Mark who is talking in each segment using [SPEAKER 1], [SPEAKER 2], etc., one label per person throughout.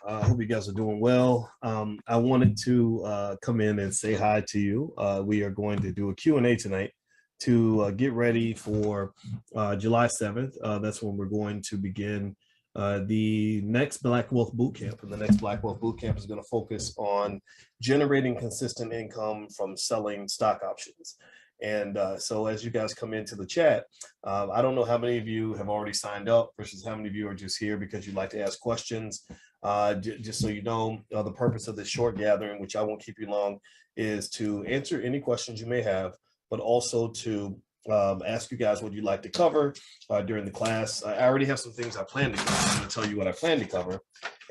[SPEAKER 1] I hope you guys are doing well. I wanted to come in and say hi to you. We are going to do a Q&A tonight to get ready for July 7th. That's when we're going to begin the next Black Wealth Bootcamp. And the next Black Wealth Bootcamp is going to focus on generating consistent income from selling stock options. And so as you guys come into the chat, I don't know how many of you have already signed up versus how many of you are just here because you'd like to ask questions. Just so you know, the purpose of this short gathering, which I won't keep you long, is to answer any questions you may have, but also to ask you guys what you'd like to cover during the class. I already have some things I plan to cover. I'm going to tell you what I plan to cover.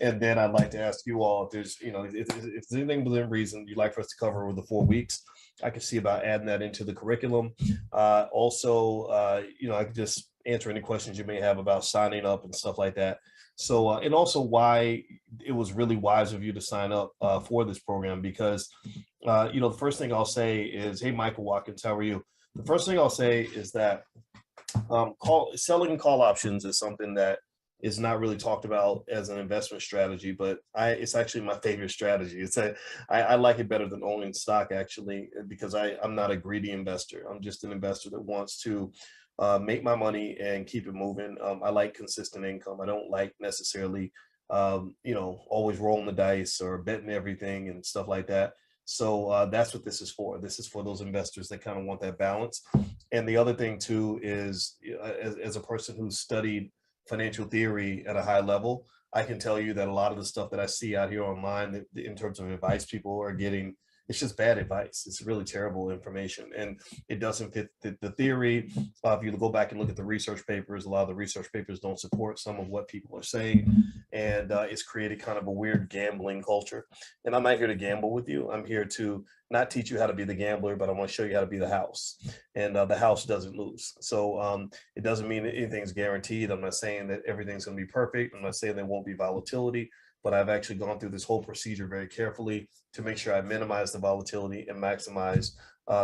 [SPEAKER 1] And then I'd like to ask you all if there's, if there's anything within reason you'd like for us to cover over the 4 weeks. I can see about adding that into the curriculum. Also, I could just answer any questions you may have about signing up and stuff like that. So, and also why it was really wise of you to sign up for this program, because, the first thing I'll say is, hey, Michael Watkins, how are you? The first thing I'll say is that selling call options is something that is not really talked about as an investment strategy, but it's actually my favorite strategy. I like it better than owning stock, actually, because I'm not a greedy investor. I'm just an investor that wants to make my money and keep it moving. I like consistent income. I don't like necessarily, always rolling the dice or betting everything and stuff like that. So that's what this is for. This is for those investors that kind of want that balance. And the other thing too is, as a person who's studied financial theory at a high level, I can tell you that a lot of the stuff that I see out here online in terms of advice people are getting, it's just bad advice. It's really terrible information, and it doesn't fit the theory. If you go back and look at the research papers, a lot of the research papers don't support some of what people are saying, and it's created kind of a weird gambling culture. And I'm not here to gamble with you. I'm here to not teach you how to be the gambler, but I want to show you how to be the house, and the house doesn't lose. So it doesn't mean that anything's guaranteed. I'm not saying that everything's going to be perfect. I'm not saying there won't be volatility, but I've actually gone through this whole procedure very carefully to make sure I minimize the volatility and maximize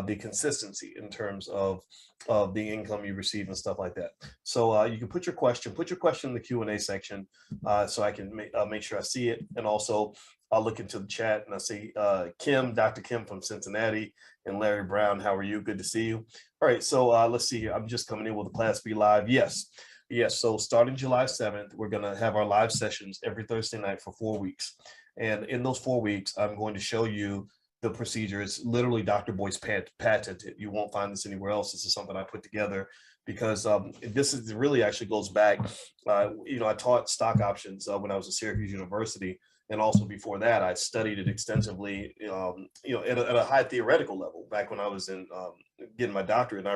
[SPEAKER 1] the consistency in terms of the income you receive and stuff like that. So you can put your question in the Q&A section so I can make sure I see it. And also I'll look into the chat and I see Dr. Kim from Cincinnati, and Larry Brown. How are you? Good to see you. All right, so let's see here. I'm just coming in with the Class B Live. Yes, so starting July 7th, we're going to have our live sessions every Thursday night for 4 weeks. And in those 4 weeks, I'm going to show you the procedure. It's literally Dr. Boyce patented. You won't find this anywhere else. This is something I put together because this is really actually goes back. I taught stock options when I was at Syracuse University. And also before that, I studied it extensively, at a high theoretical level back when I was in getting my doctorate. And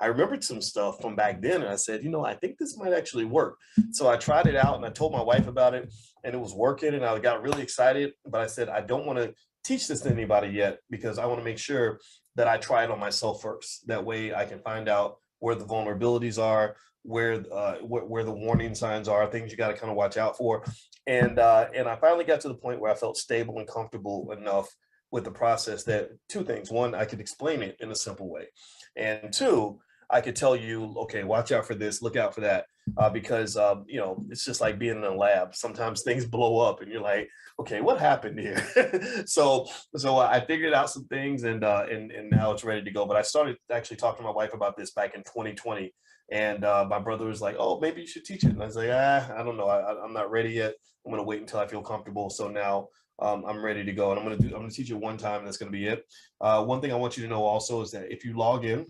[SPEAKER 1] I remembered some stuff from back then. And I said, I think this might actually work. So I tried it out and I told my wife about it, and it was working. And I got really excited. But I said, I don't want to teach this to anybody yet, because I want to make sure that I try it on myself first. That way I can find out where the vulnerabilities are, where the warning signs are, things you got to kind of watch out for. And I finally got to the point where I felt stable and comfortable enough with the process that two things: one, I could explain it in a simple way, and two, I could tell you, okay, watch out for this, look out for that, because it's just like being in a lab. Sometimes things blow up, and you're like, okay, what happened here? so I figured out some things, and now it's ready to go. But I started actually talking to my wife about this back in 2020. And my brother was like, oh, maybe you should teach it. And I was like, I don't know. I'm not ready yet. I'm going to wait until I feel comfortable. So now I'm ready to go. And I'm going to teach it one time. And that's going to be it. One thing I want you to know also is that if you log in,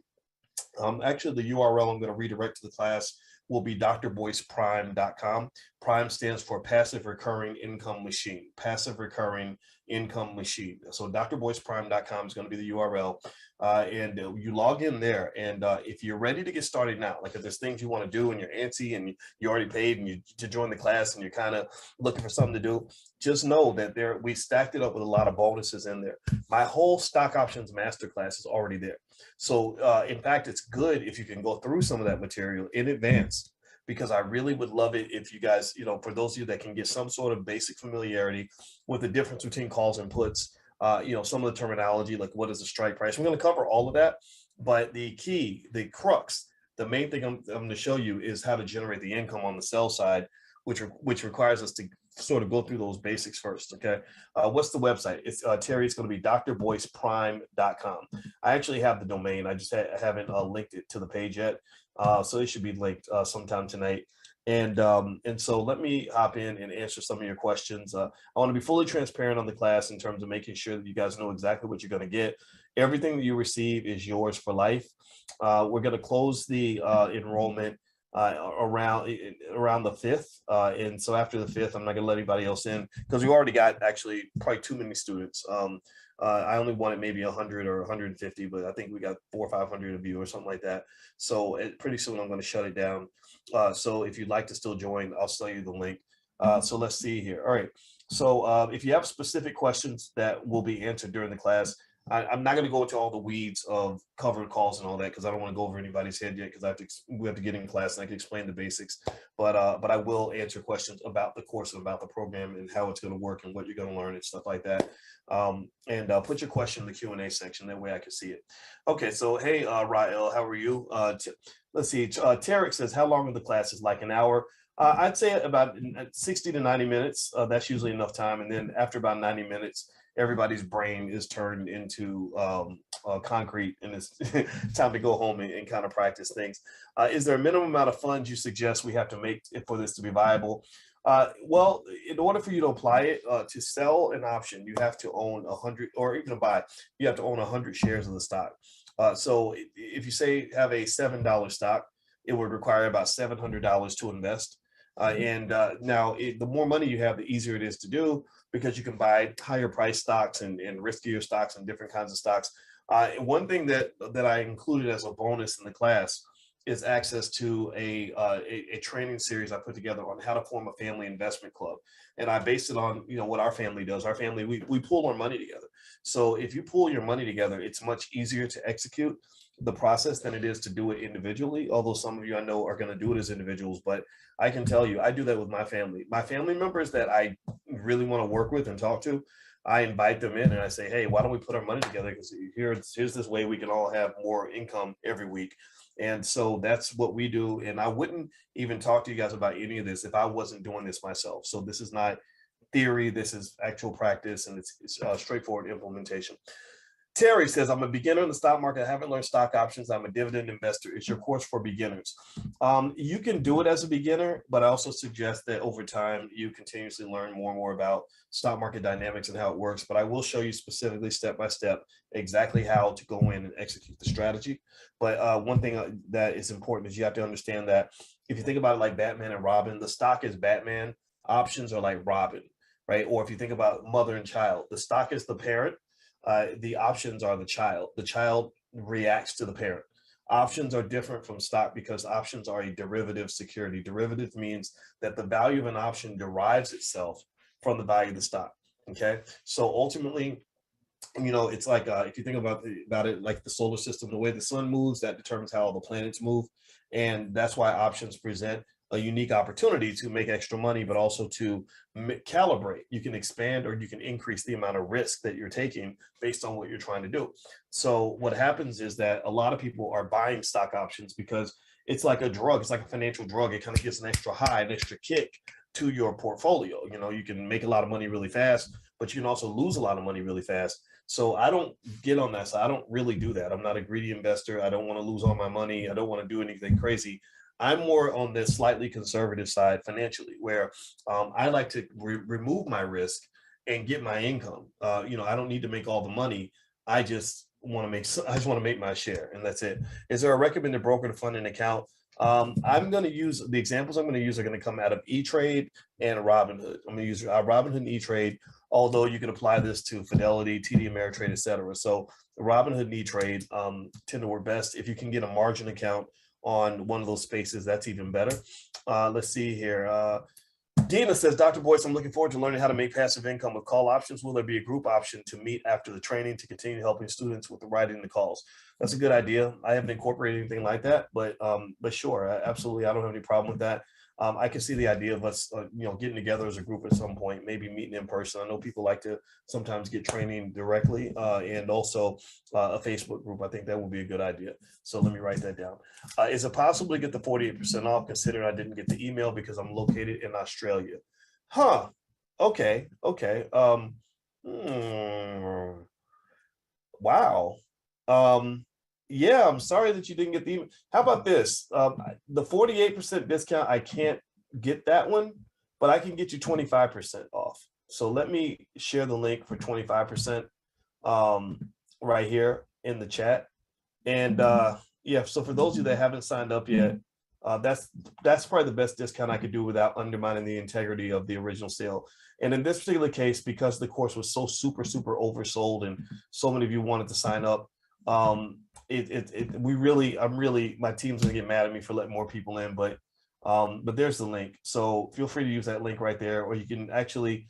[SPEAKER 1] actually the URL I'm going to redirect to the class will be drboyceprime.com. Prime stands for Passive Recurring Income Machine. Passive Recurring Income Machine. So drboyceprime.com is going to be the URL. And you log in there. And if you're ready to get started now, like if there's things you want to do and you're antsy and you already paid and you to join the class and you're kind of looking for something to do, just know that we stacked it up with a lot of bonuses in there. My whole stock options masterclass is already there. So in fact, it's good if you can go through some of that material in advance, because I really would love it if you guys, for those of you that can get some sort of basic familiarity with the difference between calls and puts, some of the terminology, like what is the strike price. We're going to cover all of that, but the key, the crux, the main thing I'm going to show you is how to generate the income on the sell side, which requires us to sort of go through those basics first. Okay. What's the website? It's Terry. It's going to be drboyceprime.com. I actually have the domain. I just haven't linked it to the page yet. So it should be linked sometime tonight. And so let me hop in and answer some of your questions. I want to be fully transparent on the class in terms of making sure that you guys know exactly what you're going to get. Everything that you receive is yours for life. We're going to close the enrollment around the 5th. And so after the 5th, I'm not going to let anybody else in because we already got actually probably too many students. I only wanted maybe 100 or 150, but I think we got 400 or 500 of you or something like that. So pretty soon I'm going to shut it down. So if you'd like to still join, I'll sell you the link. So let's see here. All right. So if you have specific questions that will be answered during the class, I'm not going to go into all the weeds of covered calls and all that because I don't want to go over anybody's head yet because we have to get in class and I can explain the basics. But I will answer questions about the course and about the program and how it's going to work and what you're going to learn and stuff like that. And put your question in the Q&A section. That way I can see it. Okay, so hey, Rael, how are you? Let's see. Tarek says, how long are the classes? Like an hour? I'd say about 60 to 90 minutes. That's usually enough time. And then after about 90 minutes, everybody's brain is turned into concrete and it's time to go home and kind of practice things. Is there a minimum amount of funds you suggest we have to make for this to be viable? Well, in order for you to apply it, to sell an option, you have to own 100, or even to buy, you have to own 100 shares of the stock. So if you say have a $7 stock, it would require about $700 to invest. Now the more money you have, the easier it is to do because you can buy higher price stocks and riskier stocks and different kinds of stocks. One thing that I included as a bonus in the class is access to a training series I put together on how to form a family investment club. And I based it on, what our family does. Our family, we pool our money together. So if you pool your money together, it's much easier to execute the process than it is to do it individually. Although some of you I know are going to do it as individuals, but I can tell you, I do that with my family. My family members that I really want to work with and talk to, I invite them in and I say, hey, why don't we put our money together? Because here's this way we can all have more income every week. And so that's what we do. And I wouldn't even talk to you guys about any of this if I wasn't doing this myself. So this is not theory, this is actual practice, and it's straightforward implementation. Terry says, I'm a beginner in the stock market. I haven't learned stock options. I'm a dividend investor. It's your course for beginners. You can do it as a beginner, but I also suggest that over time, you continuously learn more and more about stock market dynamics and how it works. But I will show you specifically step by step exactly how to go in and execute the strategy. But one thing that is important is you have to understand that if you think about it like Batman and Robin, the stock is Batman, options are like Robin, right? Or if you think about mother and child, the stock is the parent. The options are the child. The child reacts to the parent. Options are different from stock because options are a derivative security. Derivative means that the value of an option derives itself from the value of the stock. Okay, so ultimately, it's like if you think about it like the solar system, the way the sun moves, that determines how all the planets move, and that's why options present a unique opportunity to make extra money, but also to calibrate. You can expand or you can increase the amount of risk that you're taking based on what you're trying to do. So what happens is that a lot of people are buying stock options because it's like a drug. It's like a financial drug. It kind of gives an extra high, an extra kick to your portfolio. You can make a lot of money really fast, but you can also lose a lot of money really fast. So I don't get on that side. I don't really do that. I'm not a greedy investor. I don't want to lose all my money. I don't want to do anything crazy. I'm more on the slightly conservative side financially, where I like to remove my risk and get my income. I don't need to make all the money. I just want to make my share, and that's it. Is there a recommended broker to fund an account? I'm going to use the examples I'm going to use are going to come out of E-Trade and Robinhood. I'm going to use Robinhood and E-Trade, although you can apply this to Fidelity, TD Ameritrade, etc. So Robinhood and E-Trade tend to work best. If you can get a margin account on one of those spaces, that's even better. Let's see here. Dina says, Dr. Boyce, I'm looking forward to learning how to make passive income with call options. Will there be a group option to meet after the training to continue helping students with the writing the calls? That's a good idea. I haven't incorporated anything like that, but sure, absolutely. I don't have any problem with that. I can see the idea of us, getting together as a group at some point, maybe meeting in person. I know people like to sometimes get training directly, and also a Facebook group. I think that would be a good idea. So let me write that down. Is it possible to get the 48% off considering I didn't get the email because I'm located in Australia? Huh. Okay. Okay. Hmm, wow. Yeah, I'm sorry that you didn't get the. How about this? The 48% discount, I can't get that one, but I can get you 25% off. So let me share the link for 25% right here in the chat. And yeah, so for those of you that haven't signed up yet, that's probably the best discount I could do without undermining the integrity of the original sale. And in this particular case, because the course was so super oversold and so many of you wanted to sign up, we really, my team's gonna get mad at me for letting more people in, but there's the link. So feel free to use that link right there, or you can actually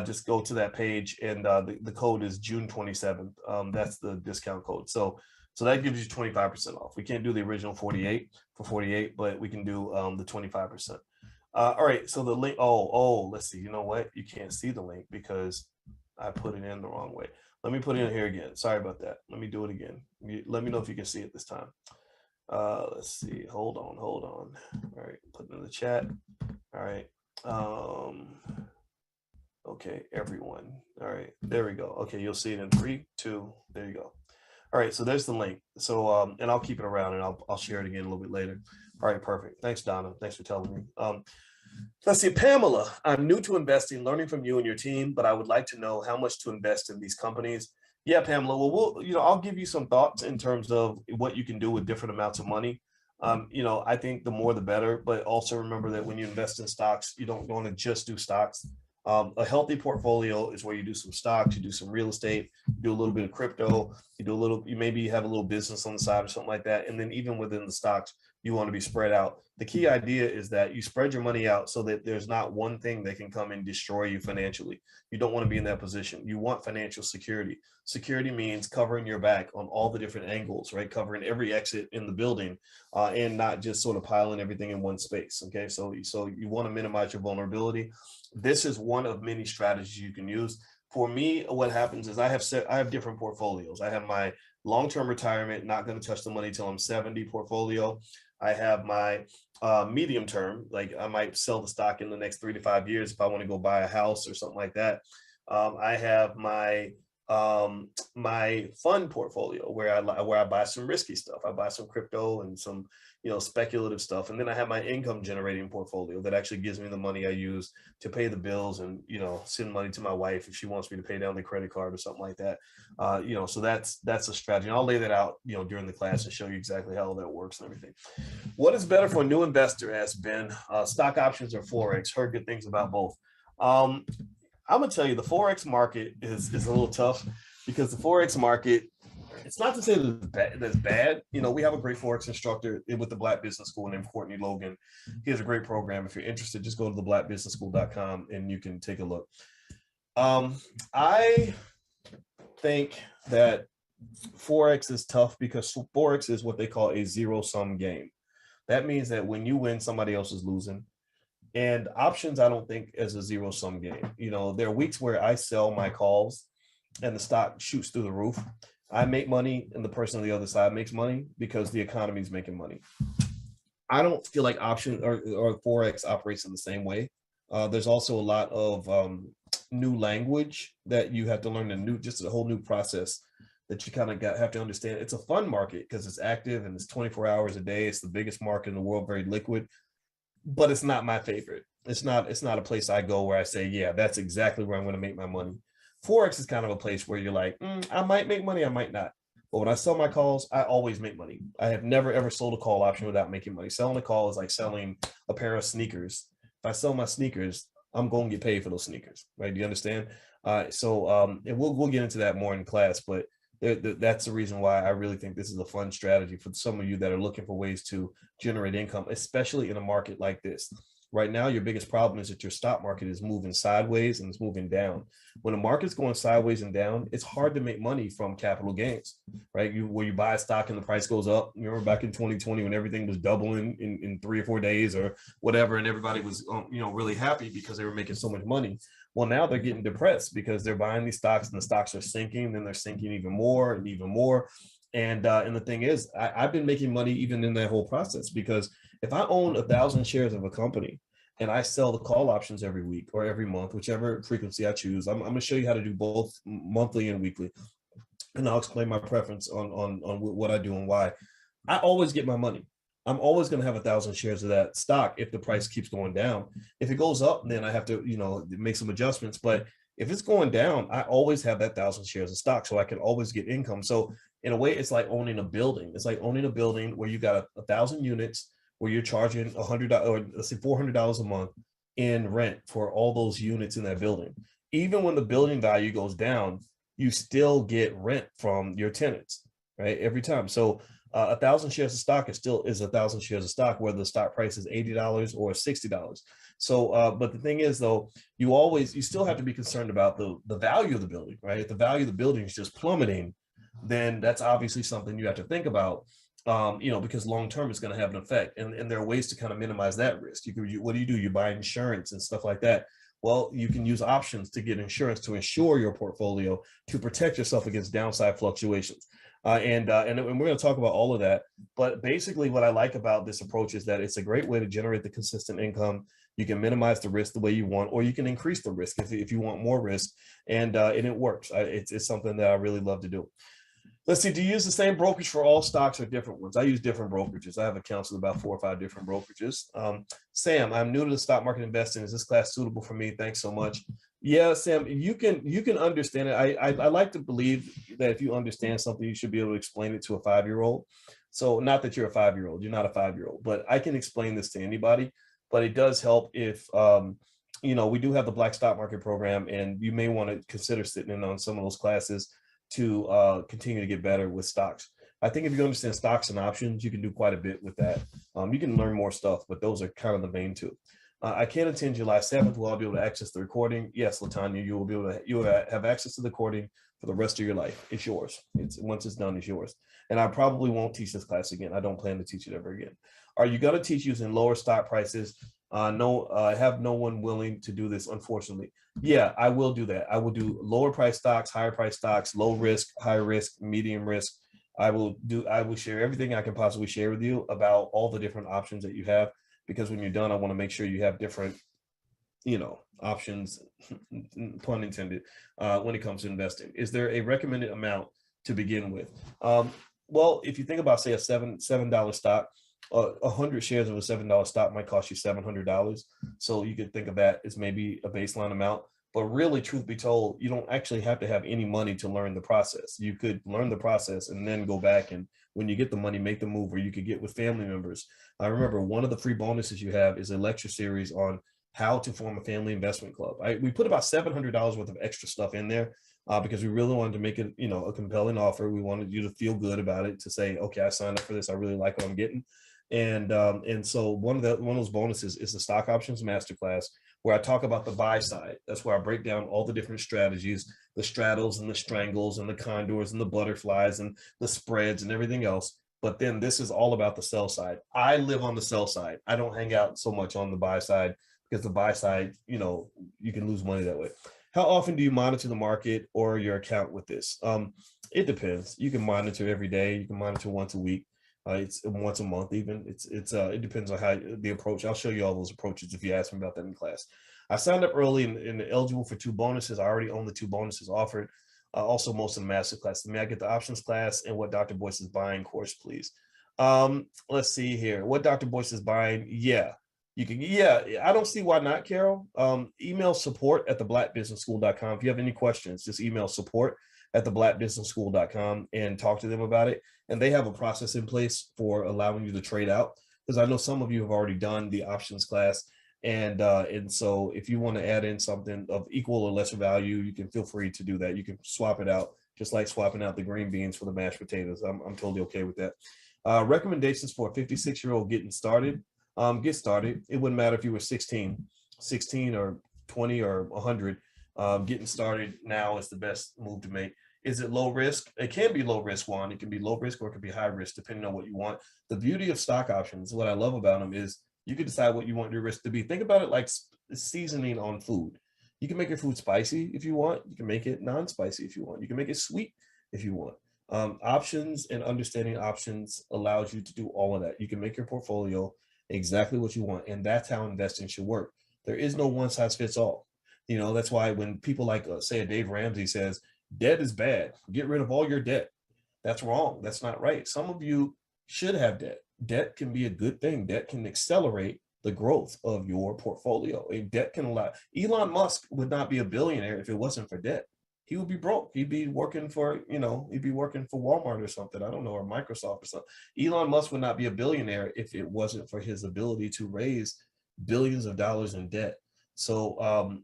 [SPEAKER 1] just go to that page, and the code is June 27th. That's the discount code. So that gives you 25% off. We can't do the original 48 for 48, but we can do the 25%. All right, so the link, let's see. You know what? You can't see the link because I put it in the wrong way. Let me put it in here again. Sorry about that. Let me do it again. Let me know if you can see it this time. Let's see. Hold on. All right, put it in the chat. All right. Okay, everyone. All right, there we go. Okay, you'll see it in 3, 2. There you go. All right, so there's the link. So, and I'll keep it around, and I'll share it again a little bit later. All right, perfect. Thanks, Donna. Thanks for telling me. Let's see, Pamela. I'm new to investing, learning from you and your team, but I would like to know how much to invest in these companies. Yeah, Pamela. Well, I'll give you some thoughts in terms of what you can do with different amounts of money. I think the more the better, but also remember that when you invest in stocks, you don't want to just do stocks. A healthy portfolio is where you do some stocks, you do some real estate, you do a little bit of crypto, you maybe have a little business on the side or something like that. And then even within the stocks, you want to be spread out. The key idea is that you spread your money out so that there's not one thing that can come and destroy you financially. You don't want to be in that position. You want financial security. Security means covering your back on all the different angles, right? Covering every exit in the building, and not just sort of piling everything in one space. Okay, so you want to minimize your vulnerability. This is one of many strategies you can use. For me, what happens is I have different portfolios. I have my long-term retirement, not going to touch the money till I'm 70 portfolio. I have my medium term, like I might sell the stock in the next 3 to 5 years if I want to go buy a house or something like that. I have my fund portfolio where I buy some risky stuff. I buy some crypto and some speculative stuff, and then I have my income generating portfolio that actually gives me the money I use to pay the bills and send money to my wife if she wants me to pay down the credit card or something like that. So that's a strategy. And I'll lay that out during the class and show you exactly how that works and everything. What is better for a new investor? Asked Ben. Stock options or Forex? Heard good things about both. I'm gonna tell you the Forex market is a little tough because the Forex market, it's not to say that that's bad. We have a great Forex instructor with the Black Business School named Courtney Logan. He has a great program. If you're interested, just go to theblackbusinessschool.com and you can take a look. I think that Forex is tough because Forex is what they call a zero-sum game. That means that when you win, somebody else is losing. And options, I don't think is a zero-sum game. There are weeks where I sell my calls and the stock shoots through the roof. I make money and the person on the other side makes money because the economy is making money. I don't feel like option or Forex operates in the same way. There's also a lot of new language that you have to learn, just a whole new process that you kind of have to understand. It's a fun market because it's active and it's 24 hours a day. It's the biggest market in the world, very liquid, but it's not my favorite. It's not a place I go where I say, yeah, that's exactly where I'm going to make my money. Forex is kind of a place where you're like, I might make money, I might not. But when I sell my calls, I always make money. I have never, ever sold a call option without making money. Selling a call is like selling a pair of sneakers. If I sell my sneakers, I'm going to get paid for those sneakers, right? Do you understand? And we'll get into that more in class, but that's the reason why I really think this is a fun strategy for some of you that are looking for ways to generate income, especially in a market like this. Right now, your biggest problem is that your stock market is moving sideways and it's moving down. When the market's going sideways and down, it's hard to make money from capital gains, right? Where you buy a stock and the price goes up. You remember back in 2020 when everything was doubling in 3 or 4 days or whatever, and everybody was really happy because they were making so much money. Well, now they're getting depressed because they're buying these stocks and the stocks are sinking, then they're sinking even more and even more. And the thing is, I've been making money even in that whole process, because if I own 1,000 shares of a company and I sell the call options every week or every month, whichever frequency I choose. I'm going to show you how to do both monthly and weekly, and I'll explain my preference on what I do and why. I always get my money. I'm always going to have 1,000 shares of that stock if the price keeps going down. If it goes up, then I have to, make some adjustments. But if it's going down, I always have that 1,000 shares of stock, so I can always get income. So in a way, it's like owning a building. It's like owning a building where you got 1,000 units, where you're charging $100, or let's say $400 a month in rent for all those units in that building. Even when the building value goes down, you still get rent from your tenants, right? Every time. So 1,000 shares of stock is 1,000 shares of stock, whether the stock price is $80 or $60. So, but the thing is, though, you still have to be concerned about the value of the building, right? If the value of the building is just plummeting, then that's obviously something you have to think about, because long term it's going to have an effect, and there are ways to kind of minimize that risk. What do? You buy insurance and stuff like that. Well, you can use options to get insurance to insure your portfolio to protect yourself against downside fluctuations. And we're going to talk about all of that. But basically, what I like about this approach is that it's a great way to generate the consistent income. You can minimize the risk the way you want, or you can increase the risk if you want more risk, and it works. It's something that I really love to do. Let's see, do you use the same brokerage for all stocks or different ones? I use different brokerages. I have accounts with about 4 or 5 different brokerages. Sam, I'm new to the stock market investing. Is this class suitable for me? Thanks so much. Yeah, Sam, you can understand it. I like to believe that if you understand something, you should be able to explain it to a 5-year-old. So not that you're a 5-year-old, you're not a 5-year-old, but I can explain this to anybody. But it does help if, we do have the Black Stock Market program, and you may want to consider sitting in on some of those classes to continue to get better with stocks. I think if you understand stocks and options, you can do quite a bit with that. You can learn more stuff, but those are kind of the main two. I can't attend July 7th. Will I be able to access the recording? Yes, Latanya, you will have access to the recording for the rest of your life. It's yours. Once it's done, it's yours. And I probably won't teach this class again. I don't plan to teach it ever again. Are you going to teach using lower stock prices? No, I have no one willing to do this, unfortunately. Yeah, I will do that. I will do lower price stocks, higher price stocks, low risk, high risk, medium risk. I will share everything I can possibly share with you about all the different options that you have, because when you're done, I want to make sure you have different, options, pun intended, when it comes to investing. Is there a recommended amount to begin with? Well, if you think about, say, a $7 stock, 100 shares of a $7 stock might cost you $700. So you could think of that as maybe a baseline amount. But really, truth be told, you don't actually have to have any money to learn the process. You could learn the process and then go back, and when you get the money, make the move, or you could get with family members. I remember one of the free bonuses you have is a lecture series on how to form a family investment club. We put about $700 worth of extra stuff in there because we really wanted to make it, a compelling offer. We wanted you to feel good about it, to say, okay, I signed up for this. I really like what I'm getting. And so one of those bonuses is the stock options masterclass, where I talk about the buy side. That's where I break down all the different strategies, the straddles and the strangles and the condors and the butterflies and the spreads and everything else. But then this is all about the sell side. I live on the sell side. I don't hang out so much on the buy side, because the buy side, you can lose money that way. How often do you monitor the market or your account with this? It depends. You can monitor every day. You can monitor once a week. It's once a month even. It depends on how the approach. I'll show you all those approaches if you ask me about that in class. I signed up early and eligible for 2 bonuses. I already own the 2 bonuses offered. Also, most of the master class. May I get the options class and what Dr. Boyce is buying course, please? Let's see here. What Dr. Boyce is buying? Yeah, you can. Yeah, I don't see why not, Carol. Email support@theblackbusinessschool.com. If you have any questions, just email support@theblackbusinessschool.com and talk to them about it. And they have a process in place for allowing you to trade out, because I know some of you have already done the options class. And so if you want to add in something of equal or lesser value, you can feel free to do that. You can swap it out, just like swapping out the green beans for the mashed potatoes. I'm totally okay with that. Recommendations for a 56-year-old getting started. Get started. It wouldn't matter if you were 16 or 20 or 100. Getting started now is the best move to make. Is it low risk? It can be low risk, Juan. It can be low risk or it can be high risk, depending on what you want. The beauty of stock options, what I love about them, is you can decide what you want your risk to be. Think about it like seasoning on food. You can make your food spicy if you want. You can make it non-spicy if you want. You can make it sweet if you want. Options and understanding options allows you to do all of that. You can make your portfolio exactly what you want. And that's how investing should work. There is no one size fits all. You know, that's why when people like, say, a Dave Ramsey says, debt is bad, get rid of all your debt. That's wrong. That's not right. Some of you should have debt. Debt can be a good thing. Debt can accelerate the growth of your portfolio. A debt can allow. Elon Musk would not be a billionaire if it wasn't for debt. He would be broke. He'd be working for, he'd be working for Walmart or something. I don't know, or Microsoft or something. Elon Musk would not be a billionaire if it wasn't for his ability to raise billions of dollars in debt. So,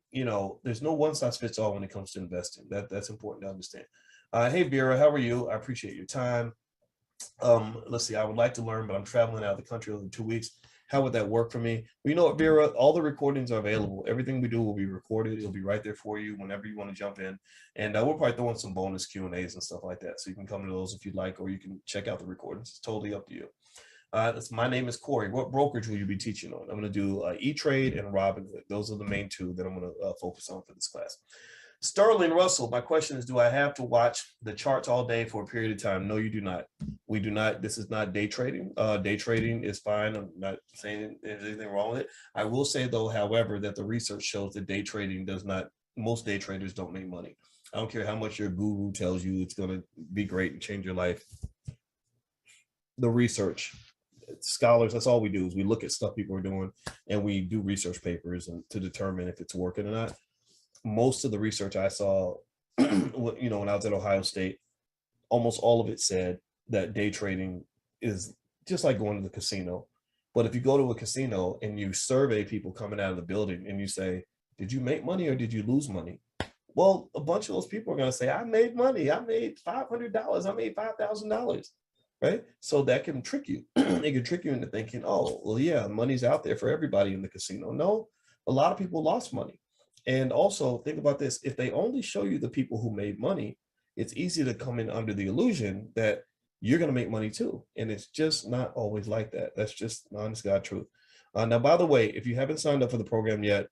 [SPEAKER 1] there's no one size fits all when it comes to investing. That's important to understand. Hey, Vera, how are you? I appreciate your time. Let's see, I would like to learn, but I'm traveling out of the country over 2 weeks. How would that work for me? Well, you know what, Vera, all the recordings are available. Everything we do will be recorded. It'll be right there for you whenever you want to jump in. And we'll probably throw in some bonus Q&As and stuff like that. So you can come to those if you'd like, or you can check out the recordings. It's totally up to you. My name is Corey. What brokerage will you be teaching on? I'm going to do E-Trade and Robinhood. Those are the main two that I'm going to focus on for this class. Sterling Russell, my question is, do I have to watch the charts all day for a period of time? No, you do not. We do not. This is not day trading. Day trading is fine. I'm not saying there's anything wrong with it. I will say, though, however, that the research shows that day trading does not, most day traders don't make money. I don't care how much your guru tells you it's going to be great and change your life. The research, scholars, that's all we do is we look at stuff people are doing and we do research papers and to determine if it's working or not. Most of the research I saw, when I was at Ohio State, almost all of it said that day trading is just like going to the casino. But if you go to a casino and you survey people coming out of the building and you say, did you make money or did you lose money? Well, a bunch of those people are going to say, I made money. I made $500. I made $5,000. Right? So that can trick you. It can trick you into thinking, oh, well, yeah, money's out there for everybody in the casino. No, a lot of people lost money. And also think about this, if they only show you the people who made money, it's easy to come in under the illusion that you're going to make money too. And it's just not always like that. That's just honest God truth. Now, by the way, if you haven't signed up for the program yet,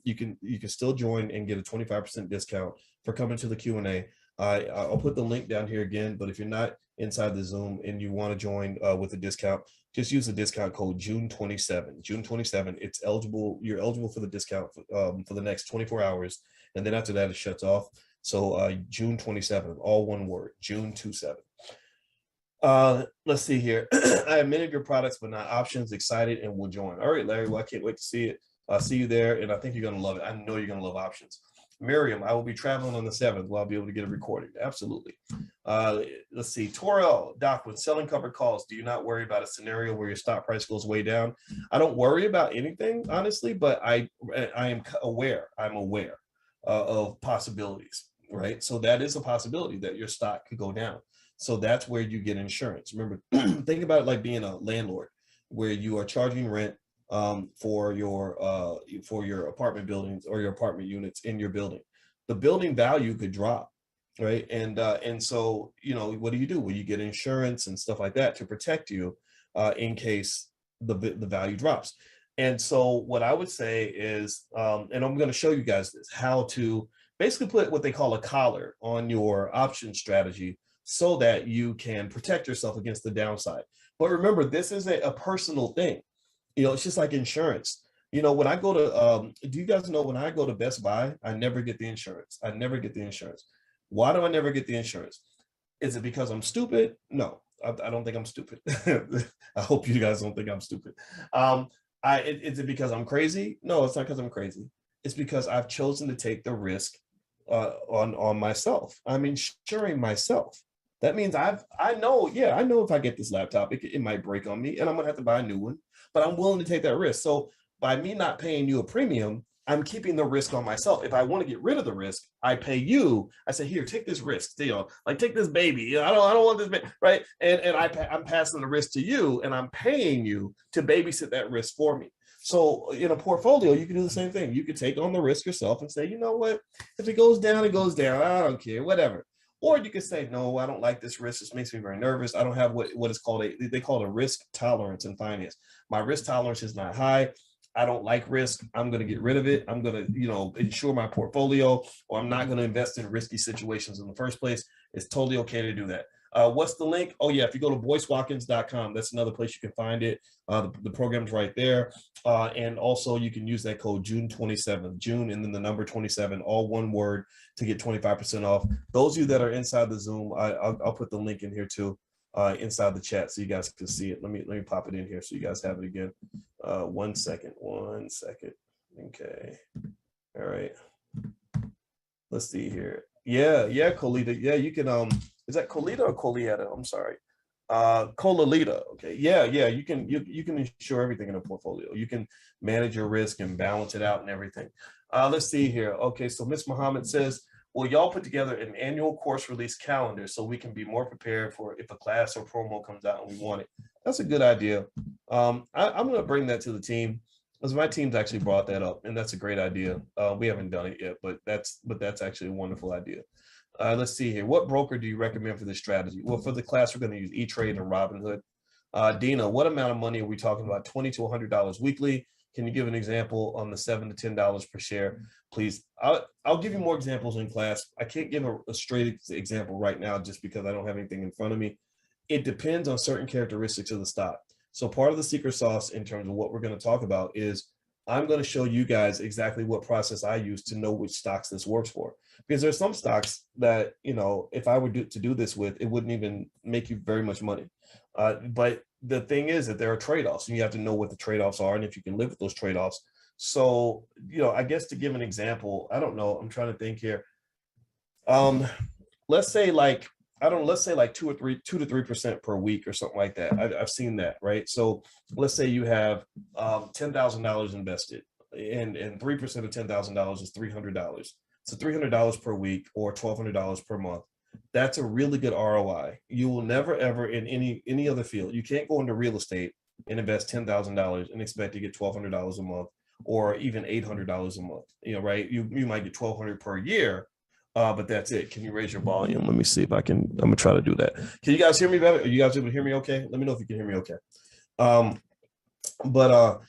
[SPEAKER 1] you can still join and get a 25% discount for coming to the Q&A. I'll put the link down here again, but if you're not inside the Zoom and you want to join with a discount, just use the discount code June27. June27, it's eligible. You're eligible for the discount for the next 24 hours. And then after that, it shuts off. So June27, all one word, June27. Let's see here. I have many of your products, but not options. Excited and will join. All right, Larry, well, I can't wait to see it. I'll see you there. And I think you're going to love it. I know you're going to love options. Miriam, I will be traveling on the 7th. Well, I'll be able to get a recording. Absolutely. Let's see. Torel, Doc, when selling covered calls, do you not worry about a scenario where your stock price goes way down? I don't worry about anything, honestly, but I am aware. I'm aware of possibilities, right? So that is a possibility that your stock could go down. So that's where you get insurance. Remember, think about it like being a landlord, where you are charging rent for your apartment buildings or your apartment units in your building. The building value could drop, right? And so, what do? Well, you get insurance and stuff like that to protect you in case the value drops. And so what I would say is, and I'm going to show you guys this, how to basically put what they call a collar on your option strategy so that you can protect yourself against the downside. But remember, this is a personal thing. It's just like insurance. When I go to, do you guys know when I go to Best Buy, I never get the insurance. I never get the insurance. Why do I never get the insurance? Is it because I'm stupid? No, I don't think I'm stupid. I hope you guys don't think I'm stupid. Is it because I'm crazy? No, it's not because I'm crazy. It's because I've chosen to take the risk on myself. I'm insuring myself. That means I know if I get this laptop, it might break on me and I'm gonna have to buy a new one, but I'm willing to take that risk. So by me not paying you a premium, I'm keeping the risk on myself. If I want to get rid of the risk, I pay you. I say, here, take this risk, like take this baby. I don't want this baby, right? And I'm passing the risk to you and I'm paying you to babysit that risk for me. So in a portfolio, you can do the same thing. You can take on the risk yourself and say, you know what, if it goes down, it goes down. I don't care, whatever. Or you could say, no, I don't like this risk. This makes me very nervous. I don't have what is called they call it a risk tolerance in finance. My risk tolerance is not high. I don't like risk. I'm going to get rid of it. I'm going to, insure my portfolio, or I'm not going to invest in risky situations in the first place. It's totally okay to do that. What's the link? Oh yeah, if you go to boycewatkins.com, that's another place you can find it. The program's right there. And also you can use that code June 27th, June, and then the number 27, all one word, to get 25% off. Those of you that are inside the Zoom, I'll put the link in here too, inside the chat, so you guys can see it. Let me pop it in here so you guys have it again. 1 second. Okay. All right. Let's see here. Yeah, Colita. Yeah, you can. Is that Colita or Colieta? I'm sorry. Colalita. Okay. Yeah. You can insure everything in a portfolio. You can manage your risk and balance it out and everything. Let's see here. Okay. So Miss Muhammad says, will y'all put together an annual course release calendar so we can be more prepared for if a class or promo comes out and we want it? That's a good idea. I'm going to bring that to the team, because my team's actually brought that up, and that's a great idea. We haven't done it yet, but that's actually a wonderful idea. Let's see here. What broker do you recommend for this strategy? Well, for the class, we're going to use E-Trade and Robinhood. Dina, what amount of money are we talking about? $20 to $100 weekly. Can you give an example on the $7 to $10 per share, please? I'll give you more examples in class. I can't give a straight example right now just because I don't have anything in front of me. It depends on certain characteristics of the stock. So part of the secret sauce in terms of what we're going to talk about is I'm going to show you guys exactly what process I use to know which stocks this works for. Because there's some stocks that, if I were to do this with, it wouldn't even make you very much money. But the thing is that there are trade-offs, and you have to know what the trade-offs are and if you can live with those trade-offs. So, I guess to give an example, I don't know, I'm trying to think here. Let's say like 2 to 3% per week or something like that. I've seen that, right? So let's say you have $10,000 invested, and 3% of $10,000 is $300. So $300 per week or $1,200 per month. That's a really good ROI. You will never ever in any other field. You can't go into real estate and invest $10,000 and expect to get $1,200 a month or even $800 a month. Right? You might get $1,200 per year. But that's it. Can you raise your volume? Let me see if I can. I'm gonna try to do that. Can you guys hear me better? Are you guys able to hear me okay? Let me know if you can hear me okay. But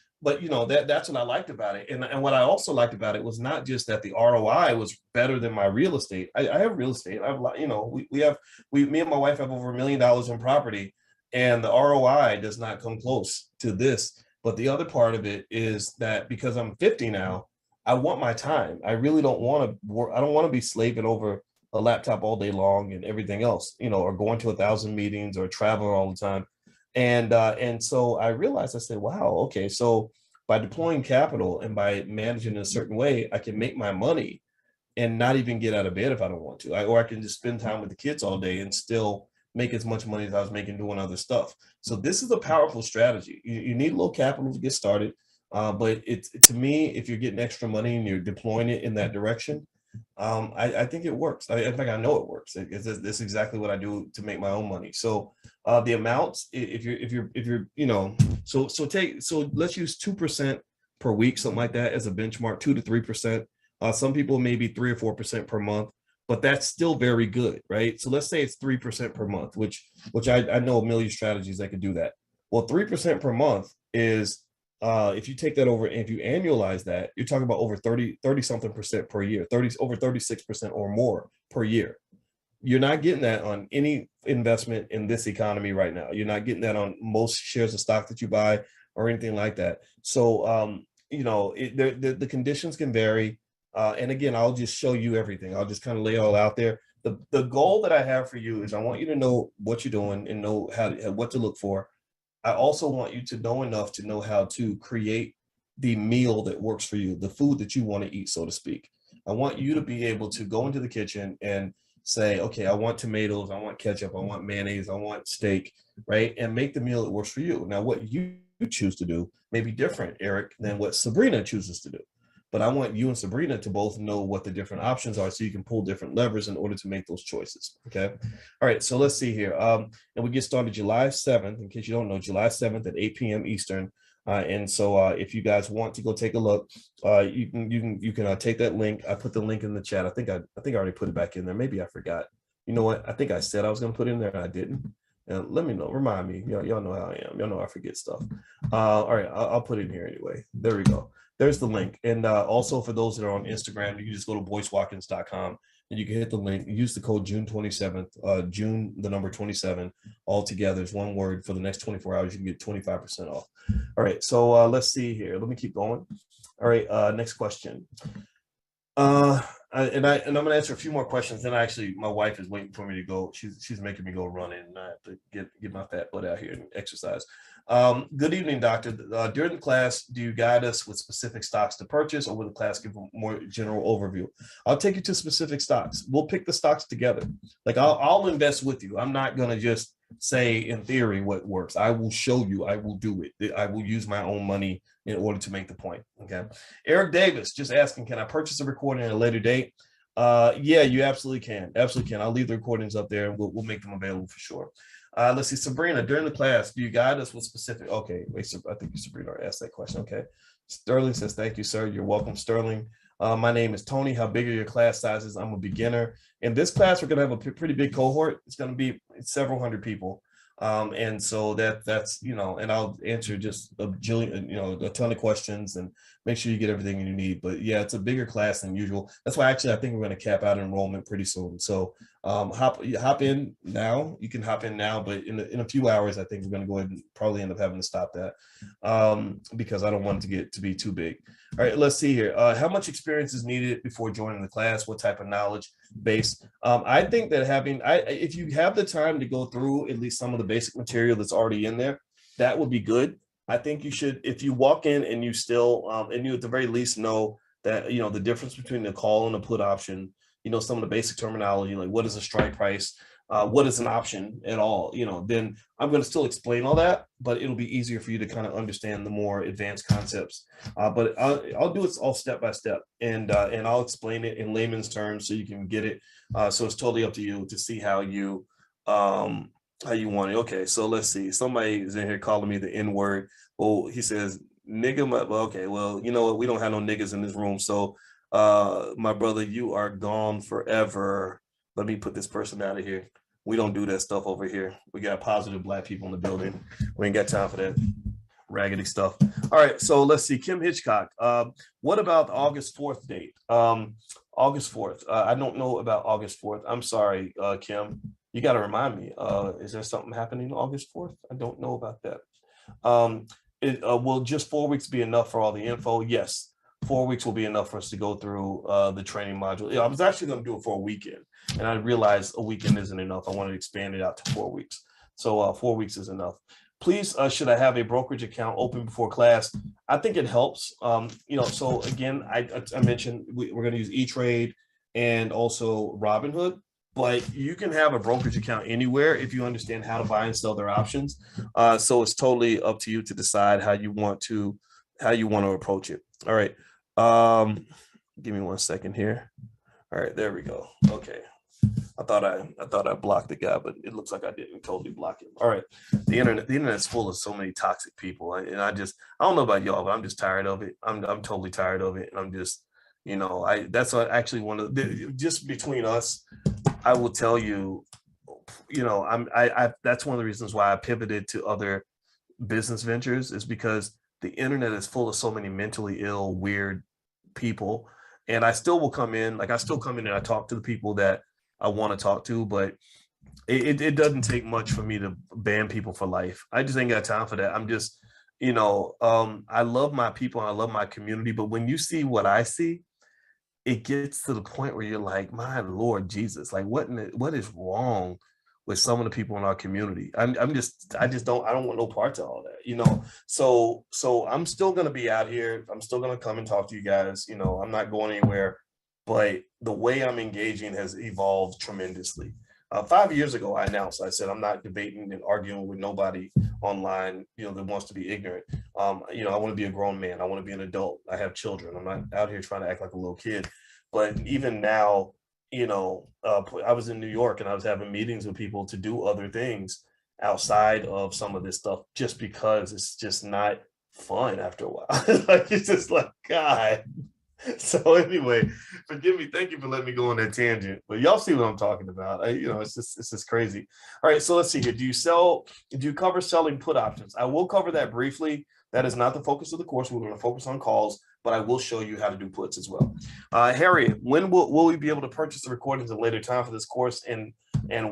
[SPEAKER 1] that's what I liked about it. And what I also liked about it was not just that the ROI was better than my real estate. I have real estate. Me and my wife have over $1 million in property, and the ROI does not come close to this. But the other part of it is that because I'm 50 now, I want my time. I really don't want to work. I don't want to be slaving over a laptop all day long and everything else, or going to 1,000 meetings or traveling all the time. And so I realized, I said, wow, okay. So by deploying capital and by managing in a certain way, I can make my money and not even get out of bed if I don't want to, or I can just spend time with the kids all day and still make as much money as I was making doing other stuff. So this is a powerful strategy. You need a little capital to get started. But to me, if you're getting extra money and you're deploying it in that direction, I think it works. In fact, I know it works. This is exactly what I do to make my own money. So the amounts, if you're let's use 2% per week, something like that as a benchmark, 2 to 3%. Some people maybe 3 or 4% per month, but that's still very good, right? So let's say it's 3% per month, which I know a million strategies that could do that. Well, 3% per month is, if you take that over and if you annualize that, you're talking about over 30 something percent per year, over 36% or more per year. You're not getting that on any investment in this economy right now. You're not getting that on most shares of stock that you buy or anything like that. So, the conditions can vary. And again, I'll just show you everything. I'll just kind of lay it all out there. The goal that I have for you is I want you to know what you're doing and know what to look for. I also want you to know enough to know how to create the meal that works for you, the food that you want to eat, so to speak. I want you to be able to go into the kitchen and say, okay, I want tomatoes, I want ketchup, I want mayonnaise, I want steak, right? And make the meal that works for you. Now, what you choose to do may be different, Eric, than what Sabrina chooses to do. But I want you and Sabrina to both know what the different options are so you can pull different levers in order to make those choices, okay? All right, so let's see here. And we get started July 7th, in case you don't know, July 7th at 8 p.m. Eastern. And so if you guys want to go take a look, you can take that link. I put the link in the chat. I think I already put it back in there. Maybe I forgot. You know what? I think I said I was going to put it in there and I didn't. And let me know. Remind me. Y'all know how I am. Y'all know I forget stuff. All right, I'll put it in here anyway. There we go. There's the link. And also for those that are on Instagram, you can just go to boycewatkins.com and you can hit the link. Use the code June 27th, June, the number 27, all together is one word. For the next 24 hours, you can get 25% off. All right, so let's see here. Let me keep going. All right, next question. I'm gonna answer a few more questions. Then my wife is waiting for me to go. She's making me go running, and I have to get my fat butt out here and exercise. Good evening, doctor. During the class, do you guide us with specific stocks to purchase, or will the class give a more general overview? I'll take you to specific stocks. We'll pick the stocks together. Like I'll invest with you. I'm not gonna just say in theory what works. I will show you. I will do it. I will use my own money in order to make the point. Okay. Eric Davis just asking, can I purchase a recording at a later date? Yeah, you absolutely can. Absolutely can. I'll leave the recordings up there and we'll make them available for sure. Let's see, Sabrina, during the class, do you guide us with specific? Okay, wait, I think Sabrina asked that question. Okay. Sterling says, thank you, sir. You're welcome, Sterling. My name is Tony. How big are your class sizes? I'm a beginner. In this class, we're going to have a pretty big cohort. It's going to be several hundred people. And so that's, and I'll answer just a ton of questions and make sure you get everything you need. But yeah, it's a bigger class than usual. That's why actually I think we're going to cap out enrollment pretty soon. So hop in now. You can hop in now, but in a few hours, I think we're going to go ahead and probably end up having to stop that because I don't want it to be too big. All right, let's see here. How much experience is needed before joining the class? What type of knowledge base? I think that if you have the time to go through at least some of the basic material that's already in there, that would be good. I think you should, if you walk in and you still, and you at the very least know that, the difference between the call and the put option, some of the basic terminology, like what is a strike price? What is an option at all, then I'm going to still explain all that, but it'll be easier for you to kind of understand the more advanced concepts. But I'll do it all step by step, and I'll explain it in layman's terms so you can get it. So it's totally up to you to see how you want it. Okay, so let's see. Somebody is in here calling me the N word. Oh, he says nigga. Okay, well, you know what? We don't have no niggas in this room. So, my brother, you are gone forever. Let me put this person out of here. We don't do that stuff over here. We got positive Black people in the building. We ain't got time for that raggedy stuff. All right, so let's see. Kim Hitchcock. What about the August 4th date? August 4th. I don't know about August 4th. I'm sorry, Kim. You got to remind me. Is there something happening August 4th? I don't know about that. Will just 4 weeks be enough for all the info? Yes. 4 weeks will be enough for us to go through the training module. Yeah, I was actually going to do it for a weekend, and I realized a weekend isn't enough. I wanted to expand it out to 4 weeks. So 4 weeks is enough. Please, should I have a brokerage account open before class? I think it helps. So again, I mentioned we're going to use E-Trade and also Robinhood, but you can have a brokerage account anywhere if you understand how to buy and sell their options. So it's totally up to you to decide how you want to approach it. All right. Give me 1 second here. All right, there we go. Okay. I thought I blocked the guy, but it looks like I didn't totally block him. All right. The internet's full of so many toxic people. And I don't know about y'all, but I'm just tired of it. I'm totally tired of it. And I'm just, that's actually one of just between us, I will tell you, that's one of the reasons why I pivoted to other business ventures, is because the internet is full of so many mentally ill, weird people. And I still will come in, and I talk to the people that I want to talk to, but it doesn't take much for me to ban people for life. I just ain't got time for that. I'm just, I love my people and I love my community, but when you see what I see, it gets to the point where you're like, my Lord Jesus, like what is wrong with some of the people in our community? I don't want no parts of all that, So I'm still going to be out here. I'm still going to come and talk to you guys. I'm not going anywhere, but the way I'm engaging has evolved tremendously. 5 years ago, I said, I'm not debating and arguing with nobody online, that wants to be ignorant. I want to be a grown man. I want to be an adult. I have children. I'm not out here trying to act like a little kid. But even now, I was in New York and I was having meetings with people to do other things outside of some of this stuff, just because it's just not fun after a while. Like, it's just like, God. So anyway, forgive me. Thank you for letting me go on that tangent, but y'all see what I'm talking about. It's just crazy. All right. So let's see here. Do you cover selling put options? I will cover that briefly. That is not the focus of the course. We're going to focus on calls, but I will show you how to do puts as well. Harriet, when will we be able to purchase the recordings at a later time for this course, and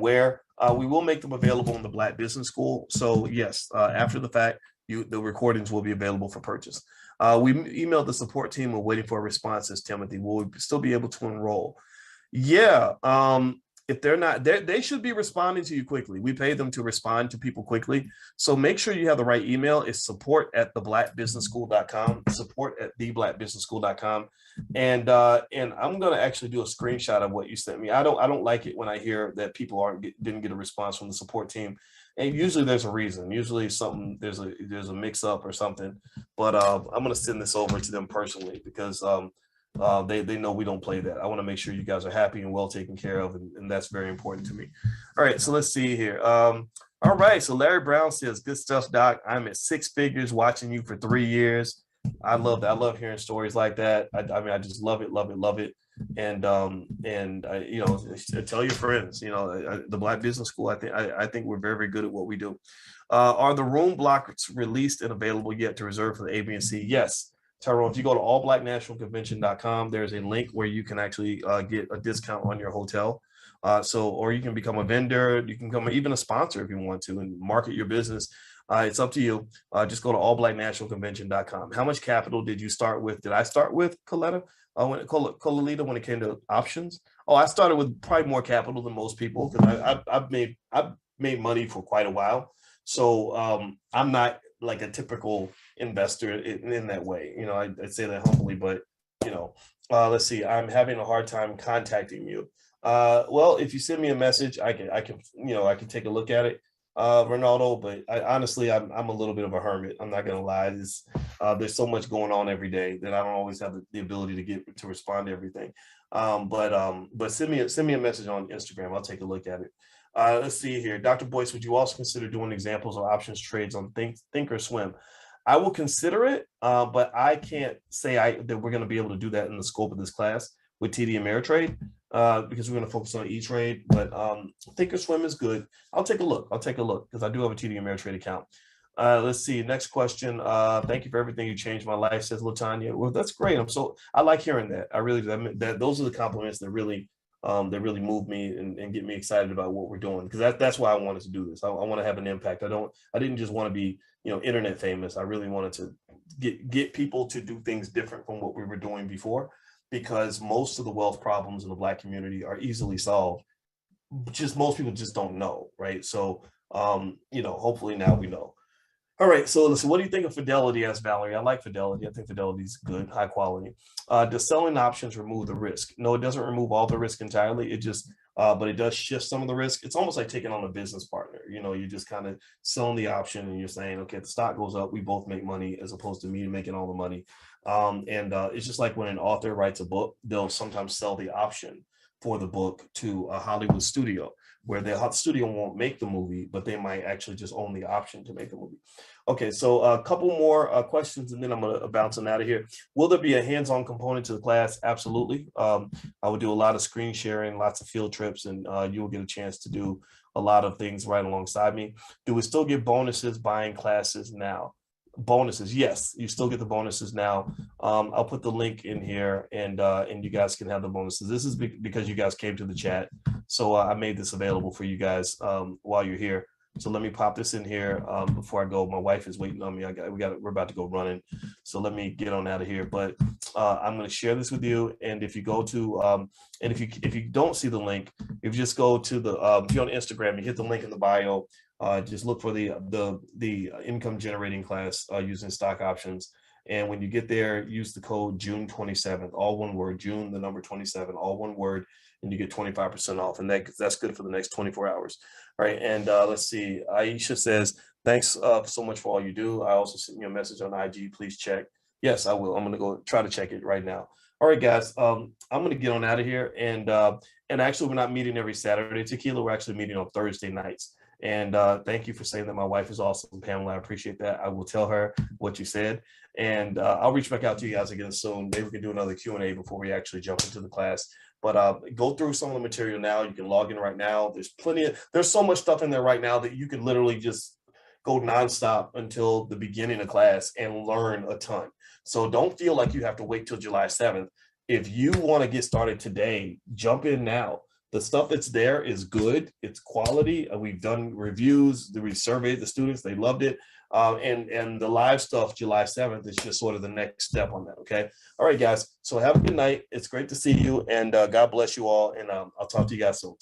[SPEAKER 1] where? We will make them available in the Black Business School. So yes, after the fact, the recordings will be available for purchase. We emailed the support team. We're waiting for a response, says Timothy. Will we still be able to enroll? Yeah. If they're not, they should be responding to you quickly. We pay them to respond to people quickly. So make sure you have the right email. It's support@theblackbusinessschool.com, support@theblackbusinessschool.com. And I'm going to actually do a screenshot of what you sent me. I don't like it when I hear that people didn't get a response from the support team. And usually there's a reason. Usually there's a mix up or something. But I'm going to send this over to them personally because they know we don't play that. I want to make sure you guys are happy and well taken care of, and that's very important to me. All right, so let's see here. All right, so Larry Brown says, good stuff, Doc. I'm at 6 figures watching you for 3 years. I love that. I love hearing stories like that. I mean, I just love it. And tell your friends, the Black Business School, I think we're very, very good at what we do. Are the room blocks released and available yet to reserve for the A, B, and C? Yes. Tyrone, if you go to allblacknationalconvention.com, there's a link where you can actually get a discount on your hotel. Or you can become a vendor, you can become even a sponsor if you want to and market your business. It's up to you. Just go to allblacknationalconvention.com. How much capital did you start with? Did I start with, Coletta? Colalita, when it came to options? Oh, I started with probably more capital than most people because I've made money for quite a while. So I'm not like a typical investor in that way. I'd say that humbly, but let's see. I'm having a hard time contacting you. Well, if you send me a message, I can take a look at it, Ronaldo. But honestly, I'm a little bit of a hermit. I'm not gonna lie. There's so much going on every day that I don't always have the ability to respond to everything. But send me a message on Instagram. I'll take a look at it. Let's see here. Dr. Boyce, would you also consider doing examples of options trades on Thinkorswim? I will consider it, but I can't say that we're going to be able to do that in the scope of this class with TD Ameritrade because we're going to focus on E-Trade. But Thinkorswim is good. I'll take a look because I do have a TD Ameritrade account. Let's see. Next question. Thank you for everything. You changed my life, says Latanya. Well, that's great. I like hearing that. I really do. Those are the compliments that really move me and get me excited about what we're doing, because that's why I wanted to do this. I want to have an impact. I didn't just want to be internet famous. I really wanted to get people to do things different from what we were doing before, because most of the wealth problems in the Black community are easily solved. Just most people just don't know, right? So hopefully now we know. All right, so listen, what do you think of Fidelity? Asked Valerie. I like Fidelity. I think Fidelity is good, high quality. Does selling options remove the risk? No, it doesn't remove all the risk entirely. It just, but it does shift some of the risk. It's almost like taking on a business partner. You just kind of selling the option and you're saying, okay, if the stock goes up, we both make money, as opposed to me making all the money. It's just like when an author writes a book, they'll sometimes sell the option for the book to a Hollywood studio, where the studio won't make the movie, but they might actually just own the option to make a movie. Okay, so a couple more questions, and then I'm going to bounce on out of here. Will there be a hands-on component to the class? Absolutely. I will do a lot of screen sharing, lots of field trips, and you will get a chance to do a lot of things right alongside me. Do we still get bonuses buying classes now? Bonuses, yes, you still get the bonuses now. I'll put the link in here, and you guys can have the bonuses. This is because you guys came to the chat, so I made this available for you guys while you're here. So let me pop this in here before I go. My wife is waiting on me. We're about to go running, so let me get on out of here. But I'm going to share this with you, and if you go to and if you don't see the link, if you just go to the if you're on Instagram, you hit the link in the bio. Just look for the income generating class using stock options. And when you get there, use the code June 27th, all one word, June, the number 27, all one word, and you get 25% off. And that's good for the next 24 hours. All right. And let's see. Aisha says, thanks so much for all you do. I also sent you a message on IG. Please check. Yes, I will. I'm going to go try to check it right now. All right, guys. I'm going to get on out of here. And actually, we're not meeting every Saturday. Tequila, we're actually meeting on Thursday nights. And thank you for saying that my wife is awesome, Pamela. I appreciate that. I will tell her what you said. And I'll reach back out to you guys again soon. Maybe we can do another Q&A before we actually jump into the class. But go through some of the material now. You can log in right now. There's so much stuff in there right now that you could literally just go nonstop until the beginning of class and learn a ton. So don't feel like you have to wait till July 7th. If you want to get started today, jump in now. The stuff that's there is good. It's quality. We've done reviews. We surveyed the students. They loved it. And the live stuff, July 7th, is just sort of the next step on that. Okay. All right, guys. So have a good night. It's great to see you. And God bless you all. And I'll talk to you guys soon.